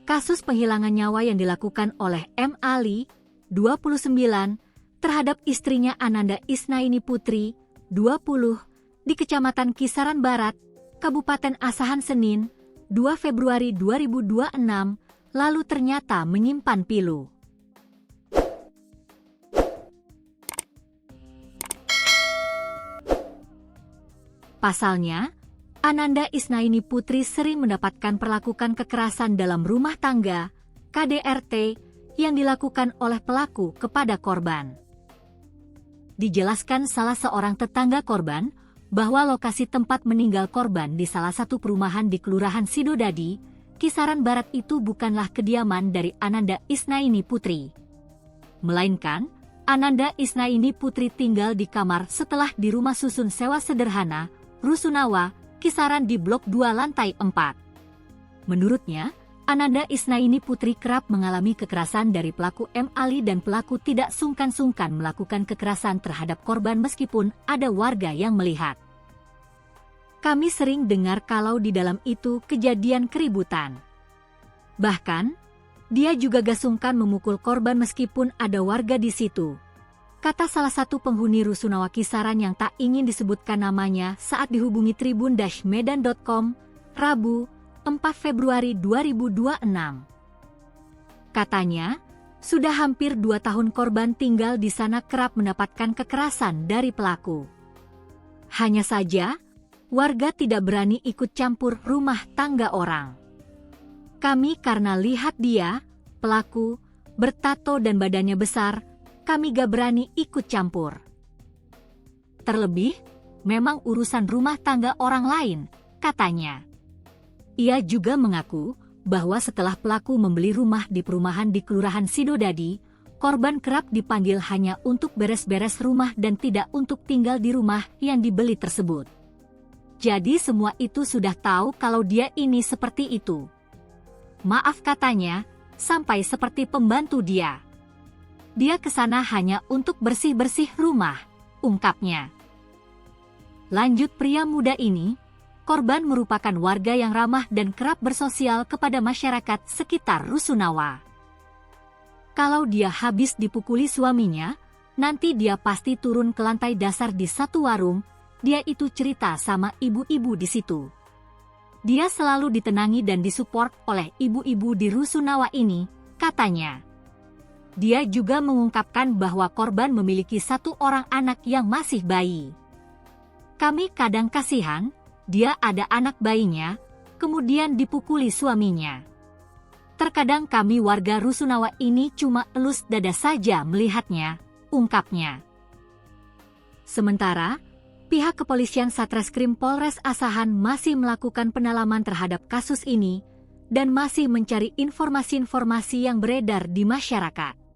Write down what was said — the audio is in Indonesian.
Kasus penghilangan nyawa yang dilakukan oleh M. Ali, 29, terhadap istrinya Ananda Isnaini Putri, 20, di Kecamatan Kisaran Barat, Kabupaten Asahan Senin, 2 Februari 2026, lalu ternyata menyimpan pilu. Pasalnya, Ananda Isnaini Putri sering mendapatkan perlakuan kekerasan dalam rumah tangga, KDRT, yang dilakukan oleh pelaku kepada korban. Dijelaskan salah seorang tetangga korban, bahwa lokasi tempat meninggal korban di salah satu perumahan di Kelurahan Sidodadi, Kisaran Barat itu bukanlah kediaman dari Ananda Isnaini Putri. Melainkan, Ananda Isnaini Putri tinggal di kamar setelah di rumah susun sewa sederhana, Rusunawa, Kisaran di Blok 2 lantai 4. Menurutnya, Ananda Isnaini Putri kerap mengalami kekerasan dari pelaku M. Ali dan pelaku tidak sungkan-sungkan melakukan kekerasan terhadap korban meskipun ada warga yang melihat. Kami sering dengar kalau di dalam itu kejadian keributan. Bahkan, dia juga gak sungkan memukul korban meskipun ada warga di situ, kata salah satu penghuni Rusunawa Kisaran yang tak ingin disebutkan namanya saat dihubungi tribun-medan.com, Rabu, 4 Februari 2026. Katanya, sudah hampir 2 tahun korban tinggal di sana kerap mendapatkan kekerasan dari pelaku. Hanya saja, warga tidak berani ikut campur rumah tangga orang. Kami karena lihat dia, pelaku, bertato dan badannya besar, kami gak berani ikut campur. Terlebih, memang urusan rumah tangga orang lain, katanya. Ia juga mengaku bahwa setelah pelaku membeli rumah di perumahan di Kelurahan Sidodadi, korban kerap dipanggil hanya untuk beres-beres rumah dan tidak untuk tinggal di rumah yang dibeli tersebut. Jadi semua itu sudah tahu kalau dia ini seperti itu. Maaf katanya, sampai seperti pembantu dia. Dia kesana hanya untuk bersih-bersih rumah, ungkapnya. Lanjut, pria muda ini, korban merupakan warga yang ramah dan kerap bersosial kepada masyarakat sekitar Rusunawa. Kalau dia habis dipukuli suaminya, nanti dia pasti turun ke lantai dasar di satu warung, dia itu cerita sama ibu-ibu di situ. Dia selalu ditenangi dan disupport oleh ibu-ibu di Rusunawa ini, katanya. Dia juga mengungkapkan bahwa korban memiliki 1 orang anak yang masih bayi. Kami kadang kasihan, dia ada anak bayinya, kemudian dipukuli suaminya. Terkadang kami warga Rusunawa ini cuma elus dada saja melihatnya, ungkapnya. Sementara, pihak kepolisian Satreskrim Polres Asahan masih melakukan pendalaman terhadap kasus ini dan masih mencari informasi-informasi yang beredar di masyarakat.